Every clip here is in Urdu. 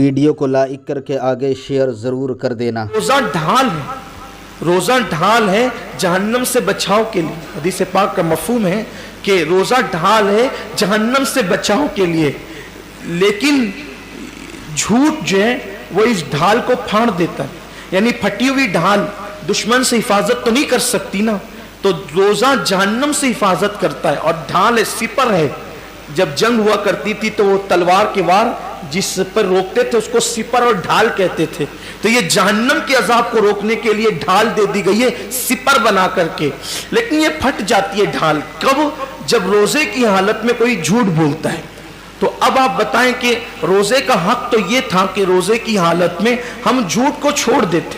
ویڈیو کو لائک کر کے آگے شیئر ضرور کر دینا۔ روزہ ڈھال ہے، روزہ ڈھال ہے جہنم سے بچاؤ کے لیے۔ حدیث پاک کا مفہوم ہے کہ روزہ ڈھال ہے جہنم سے بچاؤ کے لیے، لیکن جھوٹ جو ہے وہ اس ڈھال کو پھاڑ دیتا ہے، یعنی پھٹی ہوئی ڈھال دشمن سے حفاظت تو نہیں کر سکتی نا، تو روزہ جہنم سے حفاظت کرتا ہے، اور ڈھال ہے، سپر ہے۔ جب جنگ ہوا کرتی تھی تو وہ تلوار کے وار جس پر روکتے تھے اس کو سپر اور ڈھال کہتے تھے، تو یہ جہنم کے عذاب کو روکنے کے لیے ڈھال دے دی گئی ہے سپر بنا کر کے، لیکن یہ پھٹ جاتی ہے ڈھال کب؟ جب روزے کی حالت میں کوئی جھوٹ بولتا ہے۔ تو اب آپ بتائیں کہ روزے کا حق تو یہ تھا کہ روزے کی حالت میں ہم جھوٹ کو چھوڑ دیتے،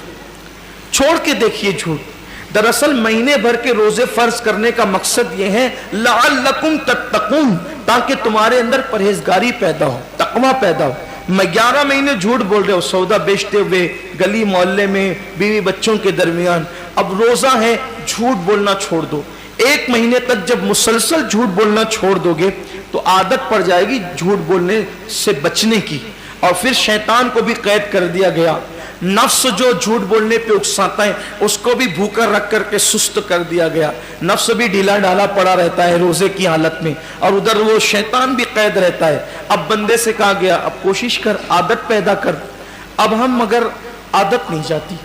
چھوڑ کے دیکھیے جھوٹ۔ دراصل مہینے بھر کے روزے فرض کرنے کا مقصد یہ ہے لعلکم تتقون، تاکہ تمہارے اندر پرہیزگاری پیدا ہو، تقوی پیدا ہو۔ میں 11 مہینے جھوٹ بول رہے ہو سودا بیچتے ہوئے گلی محلے میں بیوی بچوں کے درمیان، اب روزہ ہے جھوٹ بولنا چھوڑ دو۔ 1 مہینے تک جب مسلسل جھوٹ بولنا چھوڑ دو گے تو عادت پڑ جائے گی جھوٹ بولنے سے بچنے کی، اور پھر شیطان کو بھی قید کر دیا گیا۔ نفس جو جھوٹ بولنے پہ اکساتا ہے اس کو بھی بھوکا رکھ کر کے سست کر دیا گیا، نفس بھی ڈھیلا ڈھالا پڑا رہتا ہے روزے کی حالت میں، اور ادھر وہ شیطان بھی قید رہتا ہے۔ اب بندے سے کہا گیا اب کوشش کر، عادت پیدا کر۔ اب ہم مگر عادت نہیں جاتی،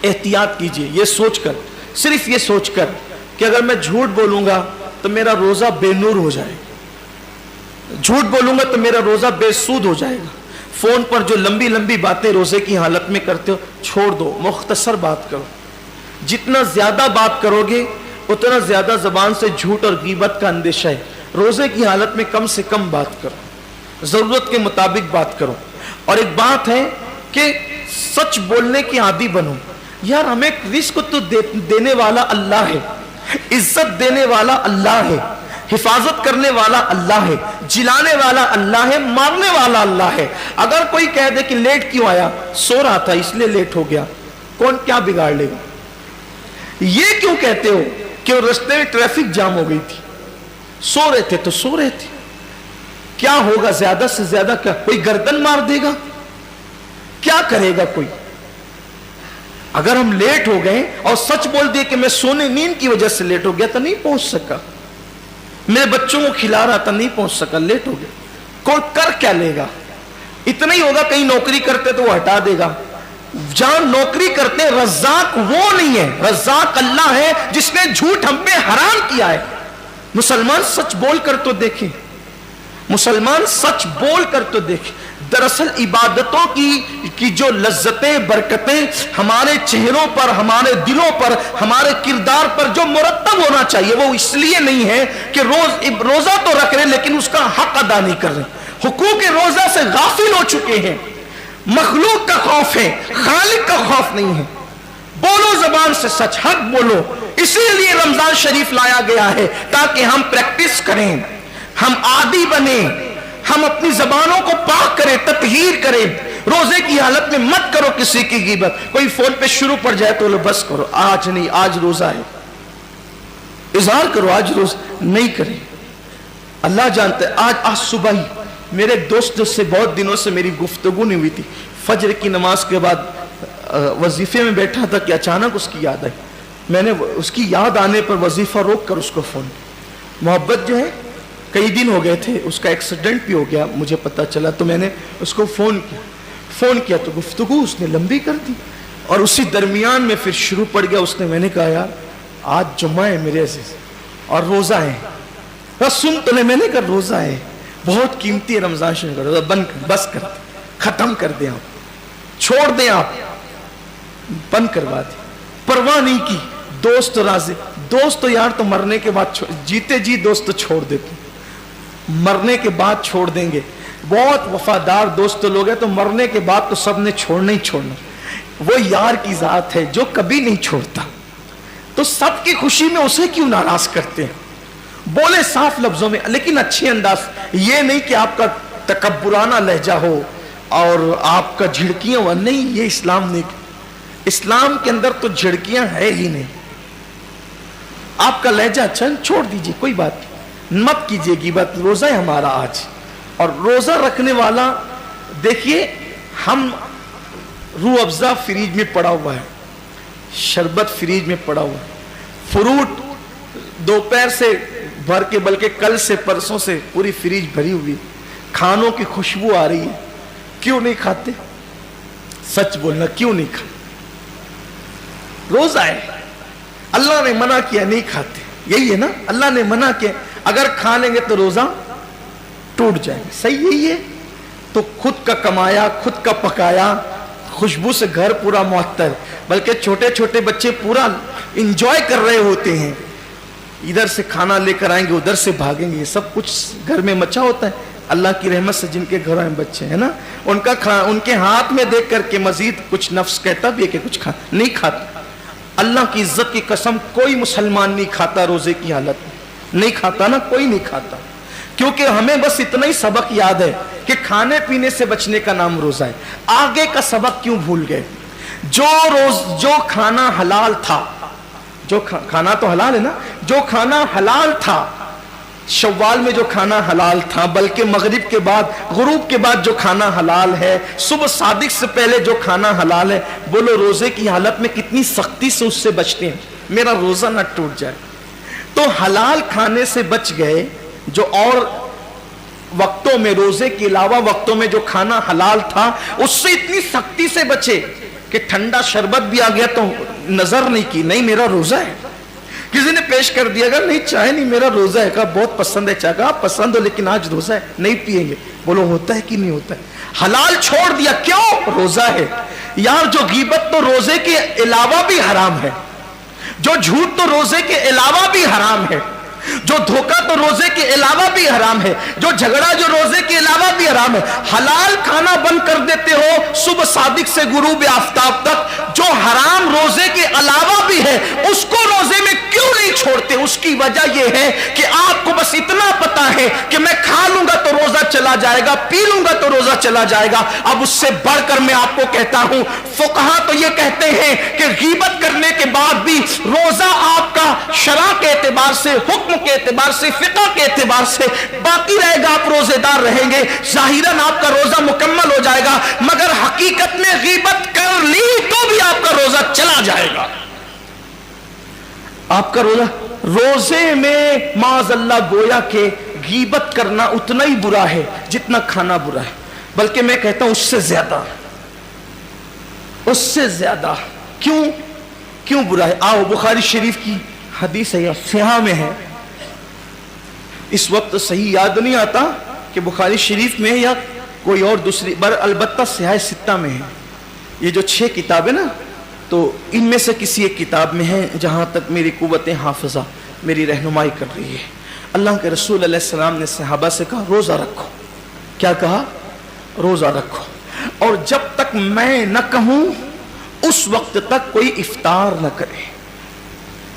احتیاط کیجئے، یہ سوچ کر، صرف یہ سوچ کر کہ اگر میں جھوٹ بولوں گا تو میرا روزہ بے نور ہو جائے گا، جھوٹ بولوں گا تو میرا روزہ بے سود ہو جائے گا۔ فون پر جو لمبی لمبی باتیں روزے کی حالت میں کرتے ہو چھوڑ دو، مختصر بات کرو۔ جتنا زیادہ بات کرو گے اتنا زیادہ زبان سے جھوٹ اور غیبت کا اندیشہ ہے۔ روزے کی حالت میں کم سے کم بات کرو، ضرورت کے مطابق بات کرو۔ اور ایک بات ہے کہ سچ بولنے کی عادی بنو۔ یار ہمیں رزق تو دینے والا اللہ ہے، عزت دینے والا اللہ ہے، حفاظت کرنے والا اللہ ہے، جلانے والا اللہ ہے، مارنے والا اللہ ہے۔ اگر کوئی کہہ دے کہ لیٹ کیوں آیا؟ سو رہا تھا اس لیے لیٹ ہو گیا، کون کیا بگاڑ لے گا؟ یہ کیوں کہتے ہو کہ رستے میں ٹریفک جام ہو گئی تھی؟ سو رہے تھے تو سو رہے تھے، کیا ہوگا؟ زیادہ سے زیادہ کیا کوئی گردن مار دے گا؟ کیا کرے گا کوئی؟ اگر ہم لیٹ ہو گئے اور سچ بول دیے کہ میں سونے نیند کی وجہ سے لیٹ ہو گیا تو نہیں پہنچ سکا، میرے بچوں کو کھلا رہا تھا نہیں پہنچ سکا، لیٹ ہو گیا، کوئی کر کیا لے گا؟ اتنا ہی ہوگا کہیں نوکری کرتے تو وہ ہٹا دے گا۔ جہاں نوکری کرتے رزاق وہ نہیں ہے، رزاق اللہ ہے جس نے جھوٹ ہم پہ حرام کیا ہے۔ مسلمان سچ بول کر تو دیکھیں، مسلمان سچ بول کر تو دیکھیں۔ دراصل عبادتوں کی جو لذتیں برکتیں ہمارے چہروں پر، ہمارے دلوں پر، ہمارے کردار پر جو مرتب ہونا چاہیے وہ اس لیے نہیں ہے کہ روزہ تو رکھ رہے لیکن اس کا حق ادا نہیں کر رہے، حقوق روزہ سے غافل ہو چکے ہیں۔ مخلوق کا خوف ہے، خالق کا خوف نہیں ہے۔ بولو زبان سے سچ، حق بولو، اسی لیے رمضان شریف لایا گیا ہے تاکہ ہم پریکٹس کریں، ہم عادی بنیں، ہم اپنی زبانوں کو پاک کریں، تطہیر کریں۔ روزے کی حالت میں مت کرو کسی کی غیبت۔ کوئی فون پہ شروع پڑ جائے تو بس کرو، آج نہیں، آج روزہ ہے، اظہار کرو آج روزہ نہیں کریں۔ اللہ جانتا ہے، آج صبح ہی میرے دوست سے بہت دنوں سے میری گفتگو نہیں ہوئی تھی، فجر کی نماز کے بعد وظیفے میں بیٹھا تھا کہ اچانک اس کی یاد آئی۔ میں نے اس کی یاد آنے پر وظیفہ روک کر اس کو فون، محبت جو ہے کئی دن ہو گئے تھے، اس کا ایکسیڈنٹ بھی ہو گیا مجھے پتا چلا، تو میں نے اس کو فون کیا تو گفتگو اس نے لمبی کر دی، اور اسی درمیان میں پھر شروع پڑ گیا اس نے۔ میں نے کہا یار آج جمعہ ہے میرے عزیز اور روزہ ہے، بس سن تو لے۔ میں نے کہا روزہ ہے، بہت قیمتی ہے رمضان شریف کا روزہ، بس کر ختم کر دیں آپ، چھوڑ دیں آپ، بند کروا دیں، پرواہ نہیں کی۔ دوست راضی، دوست تو یار تو مرنے کے بعد، جیتے جی دوست تو چھوڑ دیتے، مرنے کے بعد چھوڑ دیں گے۔ بہت وفادار دوست لوگ ہیں تو مرنے کے بعد تو سب نے چھوڑنا ہی چھوڑنا۔ وہ یار کی ذات ہے جو کبھی نہیں چھوڑتا، تو سب کی خوشی میں اسے کیوں ناراض کرتے ہیں؟ بولے صاف لفظوں میں لیکن اچھے انداز، یہ نہیں کہ آپ کا تکبرانہ لہجہ ہو اور آپ کا جھڑکیاں ہو، نہیں، یہ اسلام نہیں۔ اسلام کے اندر تو جھڑکیاں ہے ہی نہیں۔ آپ کا لہجہ اچھا چھوڑ دیجئے، کوئی بات نہیں، مت کیجئے غیبت۔ روزہ ہے ہمارا آج، اور روزہ رکھنے والا دیکھیے ہم روح افزا فریج میں پڑا ہوا ہے, شربت فریج میں پڑا ہوا ہے, فروٹ دوپہر سے بھر کے, بلکہ کل سے پرسوں سے پوری فریج بھری ہوئی, کھانوں کی خوشبو آ رہی ہے, کیوں نہیں کھاتے؟ سچ بولنا, کیوں نہیں کھاتے؟ روزہ ہے, اللہ نے منع کیا نہیں کھاتے, یہی ہے نا, اللہ نے منع کیا, اگر کھا لیں گے تو روزہ ٹوٹ جائے گا, صحیح یہی ہے. تو خود کا کمایا, خود کا پکایا, خوشبو سے گھر پورا معطر, بلکہ چھوٹے چھوٹے بچے پورا انجوائے کر رہے ہوتے ہیں, ادھر سے کھانا لے کر آئیں گے, ادھر سے بھاگیں گے, یہ سب کچھ گھر میں مچا ہوتا ہے. اللہ کی رحمت سے جن کے گھروں میں بچے ہیں نا, ان کے ہاتھ میں دیکھ کر کے مزید کچھ نفس کہتا بھی ہے کہ کچھ نہیں کھاتا. اللہ کی عزت کی قسم, کوئی مسلمان نہیں کھاتا روزے کی حالت میں, نہیں کھاتا نا, کوئی نہیں کھاتا, کیونکہ ہمیں بس اتنا ہی سبق یاد ہے کہ کھانے پینے سے بچنے کا نام روزہ ہے. آگے کا سبق کیوں بھول گئے؟ جو کھانا حلال تھا, جو کھانا تو حلال ہے نا, جو کھانا حلال تھا شوال میں, جو کھانا حلال تھا, بلکہ مغرب کے بعد, غروب کے بعد جو کھانا حلال ہے, صبح صادق سے پہلے جو کھانا حلال ہے, بولو روزے کی حالت میں کتنی سختی سے اس سے بچتے ہیں, میرا روزہ نہ ٹوٹ جائے. تو حلال کھانے سے بچ گئے, جو اور وقتوں میں, روزے کے علاوہ وقتوں میں جو کھانا حلال تھا اس سے اتنی سختی سے بچے کہ ٹھنڈا شربت بھی آ گیا تو نظر نہیں کی, نہیں میرا روزہ ہے. کسی نے پیش کر دیا, اگر نہیں چائے نہیں میرا روزہ ہے, کہا بہت پسند ہے چائے, کہا پسند ہو لیکن آج روزہ ہے, نہیں پیئیں گے. بولو ہوتا ہے کہ نہیں ہوتا ہے؟ حلال چھوڑ دیا, کیوں؟ روزہ ہے. یار جو غیبت تو روزے کے علاوہ بھی حرام ہے, جو جھوٹ تو روزے کے علاوہ بھی حرام ہے, جو دھوکہ تو روزے کے علاوہ بھی حرام ہے, جو جھگڑا جو روزے کے علاوہ بھی حرام ہے. حلال کھانا بند کر دیتے ہو صبح صادق سے غروب آفتاب تک, جو حرام روزے کے علاوہ بھی ہے اس کو روزے میں کیوں نہیں چھوڑتے؟ اس کی وجہ یہ ہے کہ آپ کو بس اتنا پتا ہے کہ میں کھا لوں گا تو روزہ چلا جائے گا, پی لوں گا تو روزہ چلا جائے گا. اب اس سے بڑھ کر میں آپ کو کہتا ہوں, فقہا تو یہ کہتے ہیں کہ غیبت کرنے کے بعد بھی روزہ آپ کا شرع کے اعتبار سے, حکم کے اعتبار سے, فقہ کے اعتبار سے باقی رہے گا, آپ روزے دار رہیں گے, ظاہراً آپ کا روزہ مکمل ہو جائے گا, مگر حقیقت میں غیبت کر لی تو بھی آپ کا روزہ چلا جائے گا. آپ کا روزے میں معاذ اللہ گویا کہ غیبت کرنا اتنا ہی برا ہے جتنا کھانا برا ہے, بلکہ میں کہتا ہوں اس سے زیادہ, اس سے زیادہ. کیوں برا ہے؟ آؤ بخاری شریف کی حدیث ہے, صحیح میں ہے, اس وقت صحیح یاد نہیں آتا کہ بخاری شریف میں یا کوئی اور دوسری, البتہ صحیح ستہ میں ہے. یہ جو 6 کتابیں نا, تو ان میں سے کسی ایک کتاب میں ہے جہاں تک میری قوت حافظہ میری رہنمائی کر رہی ہے. اللہ کے رسول علیہ السلام نے صحابہ سے کہا روزہ رکھو. کیا کہا؟ روزہ رکھو, اور جب تک میں نہ کہوں اس وقت تک کوئی افطار نہ کرے.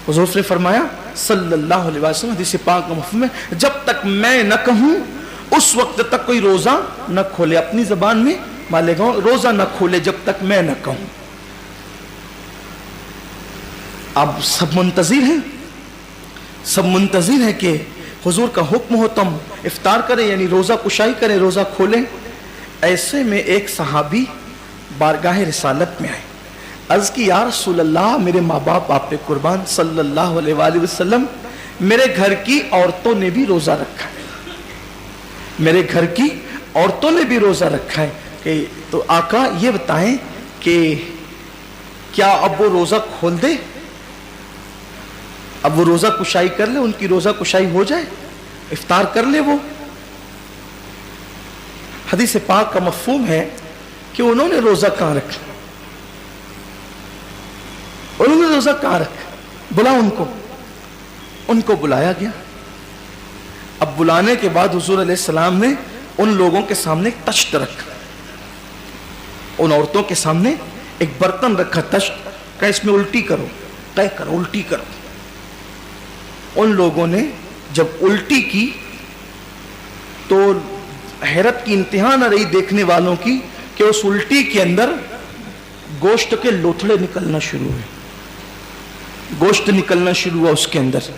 حضور نے فرمایا صلی اللہ علیہ وسلم, حدیث پاک کا مفہوم ہے, جب تک میں نہ کہوں اس وقت تک کوئی روزہ نہ کھولے. اپنی زبان میں مالے گا, روزہ نہ کھولے جب تک میں نہ کہوں. اب سب منتظر ہیں, سب منتظر ہیں کہ حضور کا حکم ہو تم افطار کریں, یعنی روزہ کشائی کریں, روزہ کھولیں. ایسے میں ایک صحابی بارگاہ رسالت میں آئے, عرض کی یا رسول اللہ, میرے ماں باپ آپ پہ قربان صلی اللہ علیہ وآلہ وسلم, میرے گھر کی عورتوں نے بھی روزہ رکھا ہے, میرے گھر کی عورتوں نے بھی روزہ رکھا ہے. کہ تو آقا یہ بتائیں کہ کیا اب وہ روزہ کھول دے, اب وہ روزہ کشائی کر لے, ان کی روزہ کشائی ہو جائے, افطار کر لے وہ؟ حدیث پاک کا مفہوم ہے کہ انہوں نے روزہ کہاں رکھا, انہوں نے روزہ کہاں رکھا؟ بلا ان کو بلایا گیا. اب بلانے کے بعد حضور علیہ السلام نے ان لوگوں کے سامنے ایک تشت رکھا, ان عورتوں کے سامنے ایک برتن رکھا, تشت, کہ اس میں الٹی کرو, طے کرو, الٹی کرو. ان لوگوں نے جب الٹی کی تو حیرت کی انتہا نہ رہی دیکھنے والوں کی کہ اس الٹی کے اندر گوشت کے لوتھڑے نکلنا شروع ہوئے, گوشت نکلنا شروع ہوا اس کے اندر.